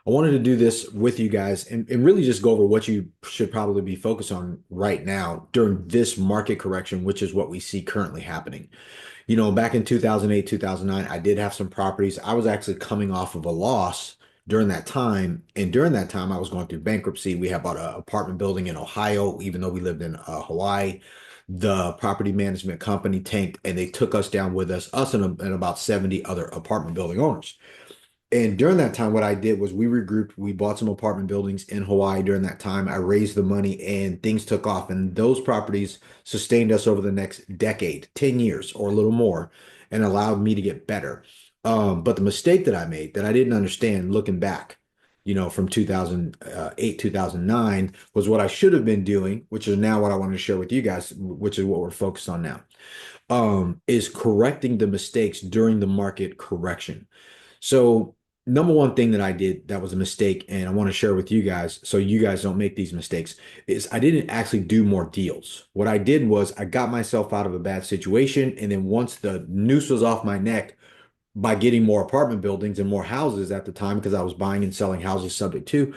I wanted to do this with you guys and really just go over what you should probably be focused on right now during this market correction, which is what we see currently happening. Back in 2008, 2009, I did have some properties. I was actually coming off of a loss during that time. And during that time, I was going through bankruptcy. We had bought an apartment building in Ohio, even though we lived in Hawaii. The property management company tanked and they took us down with us and about 70 other apartment building owners. And during that time, what I did was we regrouped. We bought some apartment buildings in Hawaii during that time. I raised the money and things took off. And those properties sustained us over the next decade, 10 years or a little more, and allowed me to get better. But the mistake that I made that I didn't understand looking back, from 2008, 2009, was what I should have been doing, which is now what I want to share with you guys, which is what we're focused on now, is correcting the mistakes during the market correction. So, number one thing that I did that was a mistake, and I want to share with you guys so you guys don't make these mistakes, is I didn't actually do more deals. What I did was I got myself out of a bad situation, and then once the noose was off my neck by getting more apartment buildings and more houses at the time, because I was buying and selling houses subject to,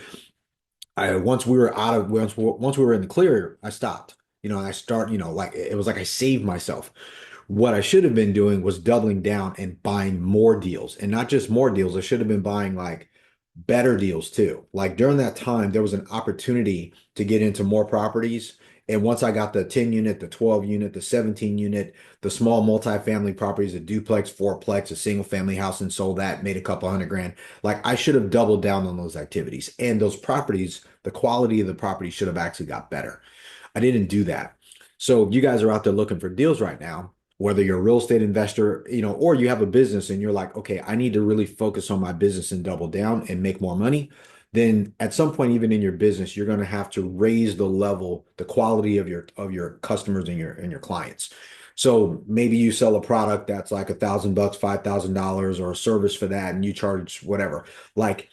I once we were out of once we were in the clear, I stopped. And I start, like it was like I saved myself. What I should have been doing was doubling down and buying more deals, and not just more deals. I should have been buying like better deals too. Like during that time, there was an opportunity to get into more properties. And once I got the 10 unit, the 12 unit, the 17 unit, the small multifamily properties, a duplex, fourplex, a single family house, and sold that, made a couple hundred grand. Like I should have doubled down on those activities. And those properties, the quality of the property should have actually got better. I didn't do that. So you guys are out there looking for deals right now, whether you're a real estate investor, or you have a business and you're like, okay, I need to really focus on my business and double down and make more money. Then at some point, even in your business, you're going to have to raise the level, the quality of your customers and your clients. So maybe you sell a product that's like $1,000, $5,000, or a service for that, and you charge whatever. Like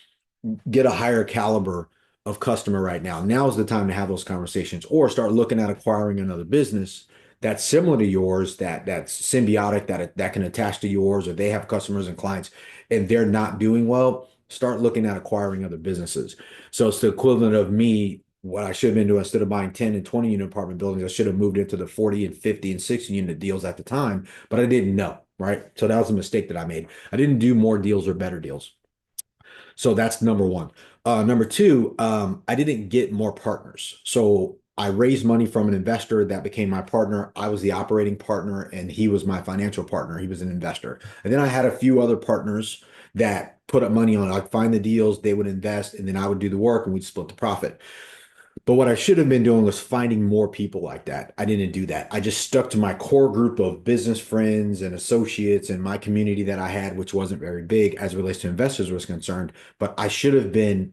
get a higher caliber of customer right now. Now is the time to have those conversations, or start looking at acquiring another business that's similar to yours, that's symbiotic, that can attach to yours, or they have customers and clients and they're not doing well. Start looking at acquiring other businesses. So it's the equivalent of me. What I should have been doing, instead of buying 10 and 20 unit apartment buildings, I should have moved into the 40 and 50 and 60 unit deals at the time, but I didn't know, right? So that was a mistake that I made. I didn't do more deals or better deals. So that's number one. Number two, I didn't get more partners. So I raised money from an investor that became my partner. I was the operating partner and he was my financial partner. He was an investor. And then I had a few other partners that put up money on it. I'd find the deals, they would invest, and then I would do the work and we'd split the profit. But what I should have been doing was finding more people like that. I didn't do that. I just stuck to my core group of business friends and associates and my community that I had, which wasn't very big as it relates to investors was concerned. But I should have been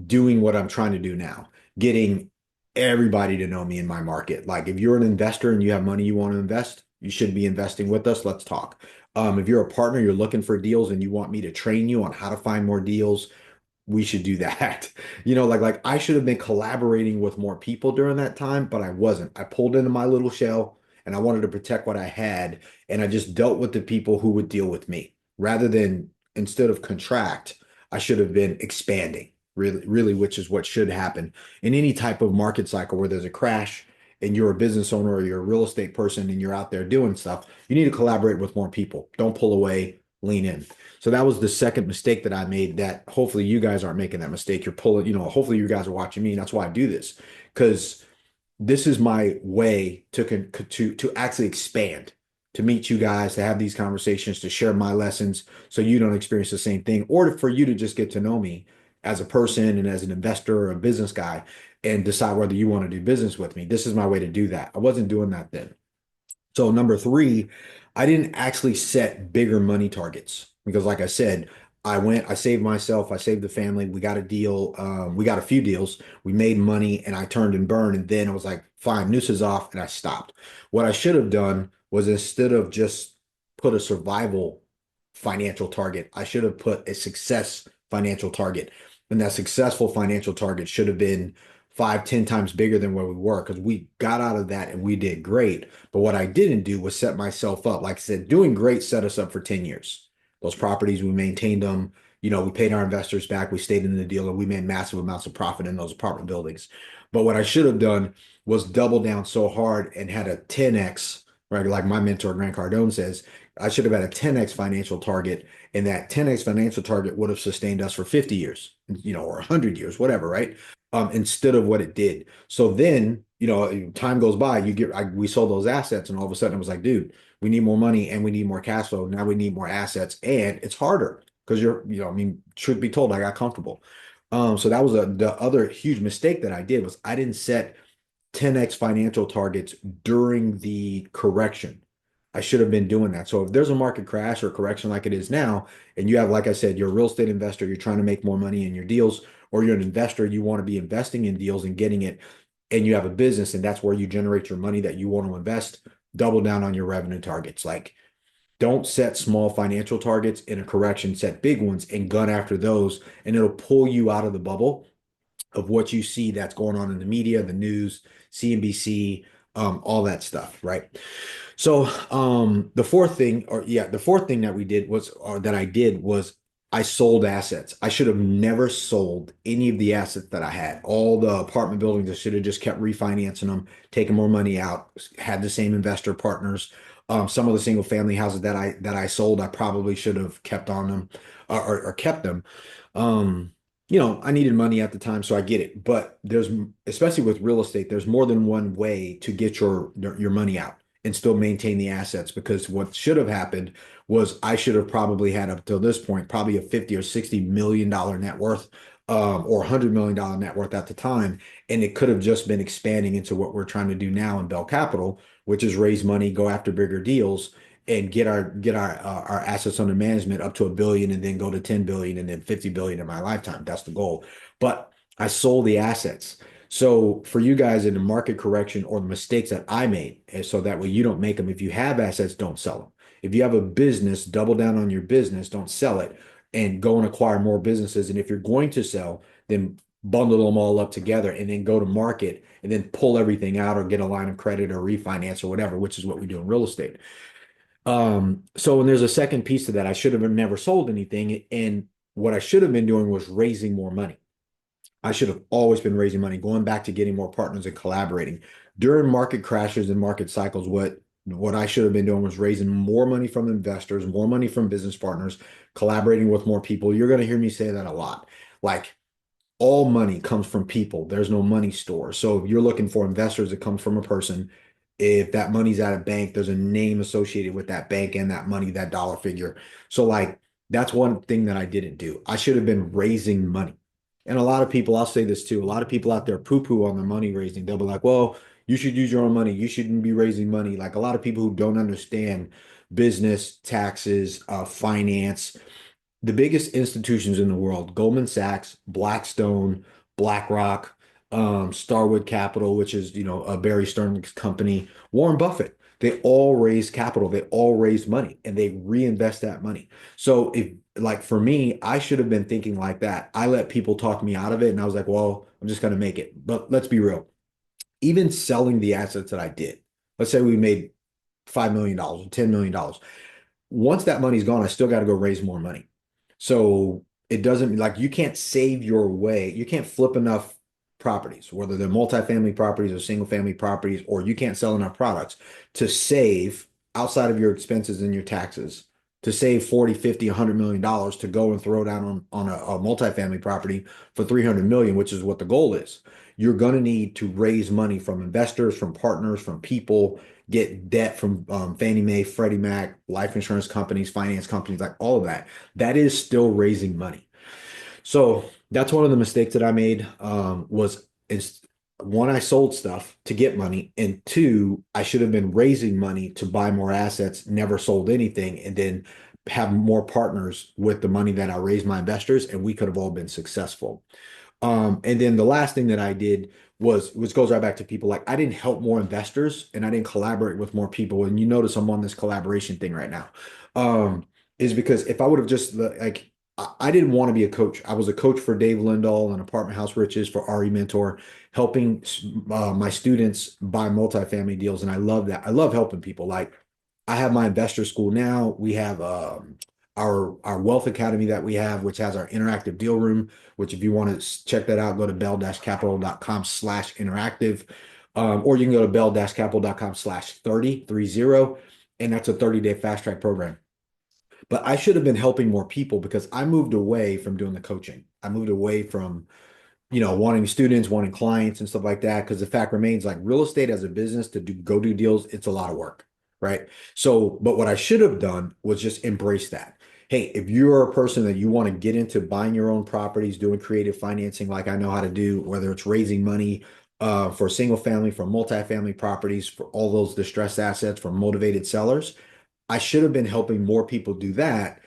doing what I'm trying to do now, getting everybody to know me in my market. Like if you're an investor and you have money you want to invest, you should be investing with us. Let's talk. If you're a partner, you're looking for deals and you want me to train you on how to find more deals, we should do that. Like I should have been collaborating with more people during that time, but I wasn't. I pulled into my little shell and I wanted to protect what I had, and I just dealt with the people who would deal with me rather than instead of contract, I should have been expanding. Really, really, which is what should happen in any type of market cycle where there's a crash and you're a business owner or you're a real estate person and you're out there doing stuff, you need to collaborate with more people. Don't pull away, lean in. So that was the second mistake that I made that hopefully you guys aren't making that mistake. You're pulling, hopefully you guys are watching me. And that's why I do this because this is my way to actually expand, to meet you guys, to have these conversations, to share my lessons so you don't experience the same thing, or for you to just get to know me as a person and as an investor or a business guy and decide whether you want to do business with me. This is my way to do that. I wasn't doing that then. So number three, I didn't actually set bigger money targets because, like I said, I saved myself, I saved the family. We got a deal, we got a few deals. We made money, and I turned and burned. And then I was like, fine, noose is off, and I stopped. What I should have done was instead of just put a survival financial target, I should have put a success financial target. And that successful financial target should have been 5, 10 times bigger than where we were because we got out of that and we did great. But what I didn't do was set myself up. Like I said, doing great set us up for 10 years. Those properties, we maintained them. We paid our investors back. We stayed in the deal and we made massive amounts of profit in those apartment buildings. But what I should have done was double down so hard and had a 10x, right? Like my mentor, Grant Cardone says, I should have had a 10x financial target, and that 10x financial target would have sustained us for 50 years, or 100 years, whatever, right? Instead of what it did. So then, time goes by, we sold those assets, and all of a sudden it was like, dude, we need more money and we need more cash flow. Now we need more assets, and it's harder because truth be told, I got comfortable. So that was the other huge mistake that I did was I didn't set 10x financial targets during the correction. I should have been doing that. So if there's a market crash or correction like it is now, and you have, like I said, you're a real estate investor, you're trying to make more money in your deals, or you're an investor, you want to be investing in deals and getting it, and you have a business, and that's where you generate your money that you want to invest, double down on your revenue targets. Like, don't set small financial targets in a correction, set big ones and gun after those, and it'll pull you out of the bubble of what you see that's going on in the media, the news, CNBC, all that stuff, right? So the fourth thing that we did was, or that I did was I sold assets. I should have never sold any of the assets that I had. All the apartment buildings, I should have just kept refinancing them, taking more money out, had the same investor partners. Some of the single family houses that I sold, I probably should have kept on them or kept them. Um, I needed money at the time, so I get it. But especially with real estate, there's more than one way to get your money out and still maintain the assets, because what should have happened was I should have probably had up till this point probably a 50 or 60 million dollar net worth, or $100 million net worth at the time, and it could have just been expanding into what we're trying to do now in Bell Capital, which is raise money, go after bigger deals, and get our assets under management up to 1 billion, and then go to 10 billion, and then 50 billion in my lifetime. That's the goal. But I sold the assets. So for you guys in the market correction or the mistakes that I made, and so that way you don't make them. If you have assets, don't sell them. If you have a business, double down on your business, don't sell it, and go and acquire more businesses. And if you're going to sell, then bundle them all up together and then go to market and then pull everything out or get a line of credit or refinance or whatever, which is what we do in real estate. So when there's a second piece to that, I should have never sold anything. And what I should have been doing was raising more money. I should have always been raising money, going back to getting more partners and collaborating. During market crashes and market cycles, what I should have been doing was raising more money from investors, more money from business partners, collaborating with more people. You're going to hear me say that a lot. Like, all money comes from people. There's no money store. So if you're looking for investors, it comes from a person. If that money's at a bank, there's a name associated with that bank and that money, that dollar figure. So like, that's one thing that I didn't do. I should have been raising money. And a lot of people, I'll say this too, a lot of people out there poo-poo on the money raising. They'll be like, well, you should use your own money. You shouldn't be raising money. Like, a lot of people who don't understand business, taxes, finance, the biggest institutions in the world: Goldman Sachs, Blackstone, BlackRock, Starwood Capital, which is, a Barry Stern's company, Warren Buffett. They all raise capital, they all raise money, and they reinvest that money. So if, like, for me, I should have been thinking like that. I let people talk me out of it, and I was like, well, I'm just going to make it. But let's be real. Even selling the assets that I did, let's say we made $5 million or $10 million. Once that money's gone, I still got to go raise more money. So it doesn't, like, you can't save your way. You can't flip enough properties, whether they're multifamily properties or single family properties, or you can't sell enough products to save outside of your expenses and your taxes, to save 40, 50, $100 million to go and throw down on a multifamily property for 300 million, which is what the goal is. You're going to need to raise money from investors, from partners, from people, get debt from Fannie Mae, Freddie Mac, life insurance companies, finance companies, like all of that. That is still raising money. So that's one of the mistakes that I made, was is one, I sold stuff to get money, and two, I should have been raising money to buy more assets, never sold anything, and then have more partners with the money that I raised my investors, and we could have all been successful. And then the last thing that I did was, which goes right back to people, like, I didn't help more investors and I didn't collaborate with more people. And you notice I'm on this collaboration thing right now. Is because if I would have just, like, I didn't want to be a coach. I was a coach for Dave Lindahl and Apartment House Riches, for RE Mentor, helping my students buy multifamily deals. And I love that. I love helping people. Like, I have my investor school now. We have our Wealth Academy that we have, which has our interactive deal room, which if you want to check that out, go to bell-capital.com/interactive. Or you can go to bell-capital.com/3030, and that's a 30-day fast track program. But I should have been helping more people because I moved away from doing the coaching. I moved away from, wanting students, wanting clients and stuff like that. Because the fact remains, like real estate as a business to do deals, it's a lot of work, right? So, but what I should have done was just embrace that. Hey, if you're a person that you want to get into buying your own properties, doing creative financing like I know how to do, whether it's raising money for single family, for multifamily properties, for all those distressed assets, for motivated sellers, I should have been helping more people do that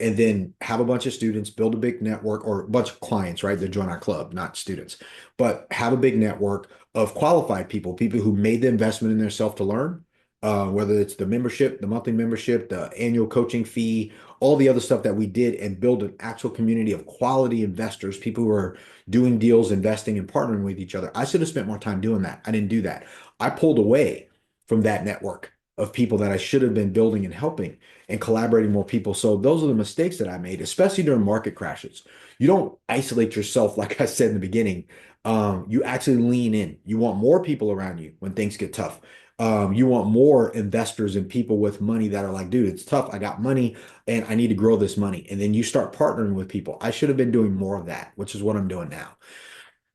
and then have a bunch of students, build a big network or a bunch of clients, right? That join our club, not students, but have a big network of qualified people, people who made the investment in their self to learn, whether it's the membership, the monthly membership, the annual coaching fee, all the other stuff that we did and build an actual community of quality investors, people who are doing deals, investing and partnering with each other. I should have spent more time doing that. I didn't do that. I pulled away from that network of people that I should have been building and helping and collaborating more people. So those are the mistakes that I made, especially during market crashes. You don't isolate yourself, like I said in the beginning. You actually lean in. You want more people around you when things get tough. You want more investors and people with money that are like, dude, it's tough. I got money and I need to grow this money. And then you start partnering with people. I should have been doing more of that, which is what I'm doing now.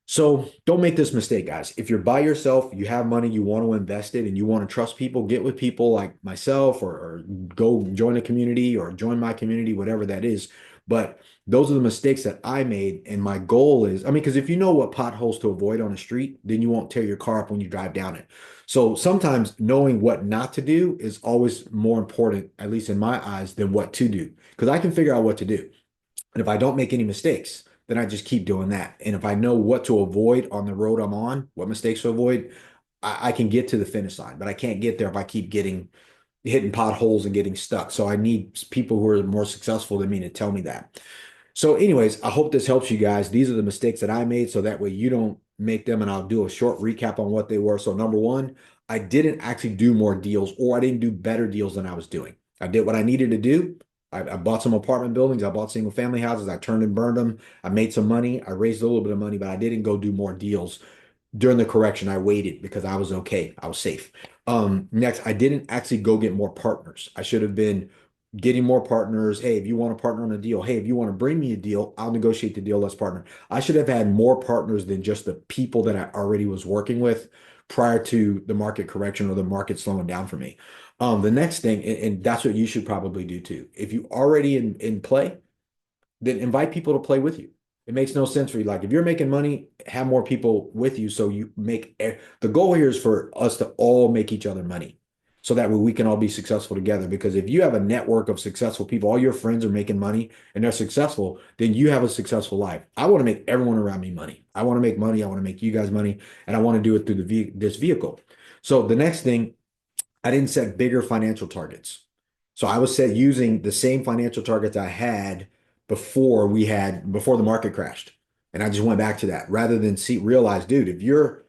So don't make this mistake, guys. If you're by yourself, you have money, you want to invest it, and you want to trust people, get with people like myself or go join a community or join my community, whatever that is. But those are the mistakes that I made. And my goal is, I mean, because if you know what potholes to avoid on a street, then you won't tear your car up when you drive down it. So sometimes knowing what not to do is always more important, at least in my eyes, than what to do. Because I can figure out what to do. And if I don't make any mistakes, then I just keep doing that. And if I know what to avoid on the road I'm on, what mistakes to avoid, I can get to the finish line, but I can't get there if I keep getting hitting potholes and getting stuck. So I need people who are more successful than me to tell me that. So, anyways, I hope this helps you guys. These are the mistakes that I made, so that way you don't make them. And I'll do a short recap on what they were. So, number one, I didn't actually do more deals, or I didn't do better deals than I was doing. I did what I needed to do. I bought some apartment buildings. I bought single family houses. I turned and burned them. I made some money. I raised a little bit of money, but I didn't go do more deals during the correction. I waited because I was okay. I was safe. Next, I didn't actually go get more partners. I should have been getting more partners. Hey, if you want to partner on a deal, hey, if you want to bring me a deal, I'll negotiate the deal. Let's partner. I should have had more partners than just the people that I already was working with prior to the market correction or the market slowing down for me. The next thing, and that's what you should probably do too. If you already in play, then invite people to play with you. It makes no sense for you. Like if you're making money, have more people with you. So you make the goal here is for us to all make each other money. So that way we can all be successful together. Because if you have a network of successful people, all your friends are making money and they're successful, then you have a successful life. I want to make everyone around me money. I want to make money. I want to make you guys money. And I want to do it through this vehicle. So the next thing, I didn't set bigger financial targets. So I was set using the same financial targets I had before the market crashed. And I just went back to that rather than realize, dude, if you're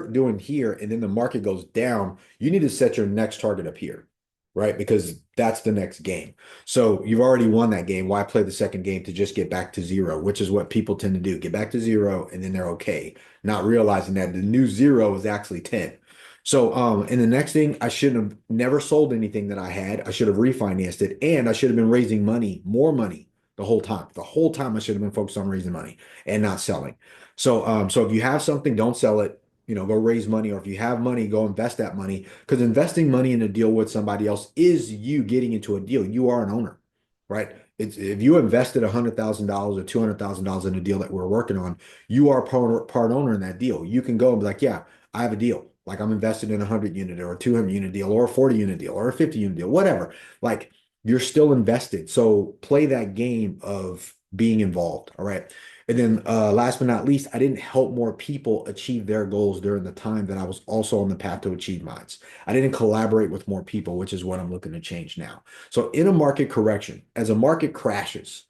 doing here and then the market goes down, you need to set your next target up here, right? Because that's the next game. So you've already won that game. Why play the second game to just get back to zero, which is what people tend to do. Get back to zero and then they're okay, not realizing that the new zero is actually 10. So, and the next thing, I should have never sold anything that I had. I should have refinanced it, and I should have been raising money, more money the whole time. The whole time I should have been focused on raising money and not selling. So if you have something, don't sell it. Go raise money, or if you have money, go invest that money. Because investing money in a deal with somebody else is you getting into a deal. You are an owner, right? If you invested $100,000 or $200,000 in a deal that we're working on, you are part owner in that deal. You can go and be like, yeah, I have a deal. Like I'm invested in a 100 unit or a 200 unit deal or a 40 unit deal or a 50 unit deal, whatever. Like you're still invested. So play that game of being involved. All right. And then last but not least, I didn't help more people achieve their goals during the time that I was also on the path to achieve mine. I didn't collaborate with more people, which is what I'm looking to change now. So in a market correction, as a market crashes,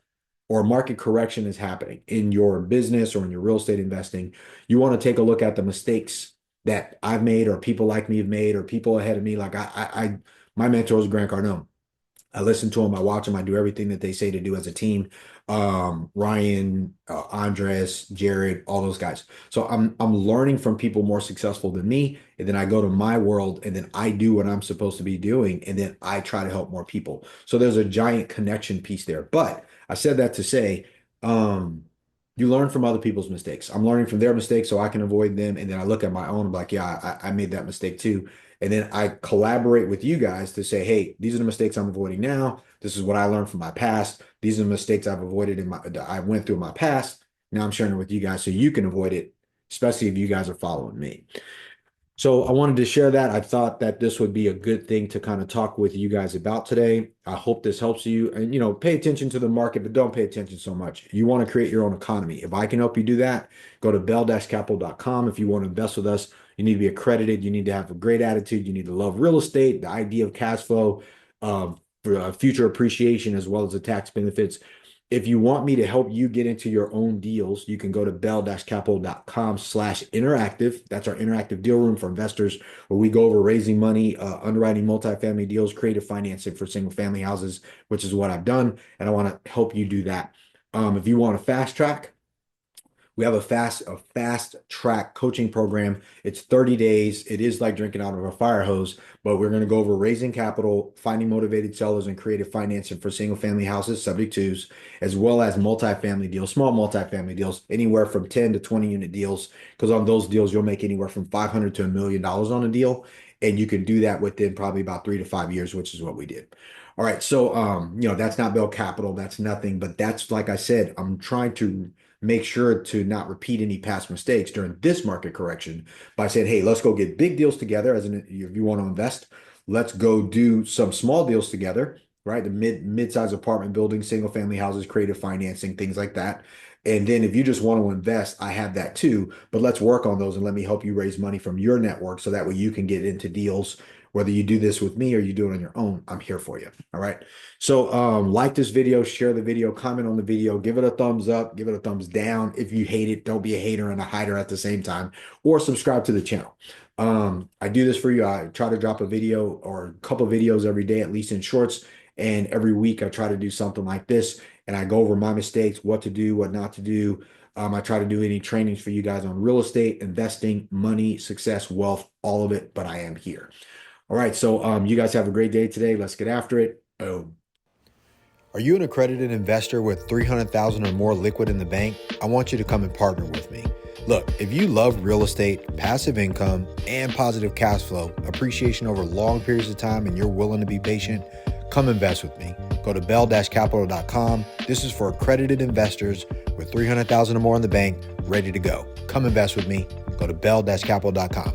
or a market correction is happening in your business or in your real estate investing, you want to take a look at the mistakes that I've made or people like me have made or people ahead of me. Like my mentor is Grant Cardone. I listen to them, I watch them, I do everything that they say to do as a team. Ryan, Andres, Jared, all those guys. So I'm learning from people more successful than me, and then I go to my world, and then I do what I'm supposed to be doing, and then I try to help more people. So there's a giant connection piece there. But I said that to say, um, you learn from other people's mistakes. I'm learning from their mistakes so I can avoid them, and then I look at my own, I'm like, yeah, I made that mistake too. And then I collaborate with you guys to say, hey, these are the mistakes I'm avoiding now. This is what I learned from my past. These are the mistakes I've avoided I went through in my past. Now I'm sharing it with you guys so you can avoid it, especially if you guys are following me. So I wanted to share that. I thought that this would be a good thing to kind of talk with you guys about today. I hope this helps you. And, pay attention to the market, but don't pay attention so much. You want to create your own economy. If I can help you do that, go to bell-capital.com. If you want to invest with us, you need to be accredited. You need to have a great attitude. You need to love real estate, the idea of cash flow, for future appreciation, as well as the tax benefits. If you want me to help you get into your own deals, you can go to bell-capital.com/interactive. That's our interactive deal room for investors, where we go over raising money, underwriting multifamily deals, creative financing for single family houses, which is what I've done. And I want to help you do that. If you want a fast track, we have a fast track coaching program. It's 30 days. It is like drinking out of a fire hose, but we're going to go over raising capital, finding motivated sellers, and creative financing for single family houses, subject twos, as well as multifamily deals, small multifamily deals, anywhere from 10 to 20 unit deals. Because on those deals, you'll make anywhere from $500 to $1 million on a deal. And you can do that within probably about 3 to 5 years, which is what we did. All right. So, that's not Bell Capital. That's nothing, but that's, like I said, I'm trying to make sure to not repeat any past mistakes during this market correction by saying, hey, let's go get big deals together. If you want to invest, let's go do some small deals together, right? The mid-size apartment buildings, single family houses, creative financing, things like that. And then if you just want to invest, I have that too, but let's work on those and let me help you raise money from your network so that way you can get into deals. Whether you do this with me or you do it on your own, I'm here for you. All right. So like this video, share the video, comment on the video, give it a thumbs up, give it a thumbs down. If you hate it, don't be a hater and a hider at the same time, or subscribe to the channel. I do this for you. I try to drop a video or a couple videos every day, at least in shorts. And every week I try to do something like this, and I go over my mistakes, what to do, what not to do. I try to do any trainings for you guys on real estate, investing, money, success, wealth, all of it, but I am here. All right, so you guys have a great day today. Let's get after it. Boom. Are you an accredited investor with $300,000 or more liquid in the bank? I want you to come and partner with me. Look, if you love real estate, passive income, and positive cash flow, appreciation over long periods of time, and you're willing to be patient, come invest with me. Go to bell-capital.com. This is for accredited investors with $300,000 or more in the bank, ready to go. Come invest with me. Go to bell-capital.com.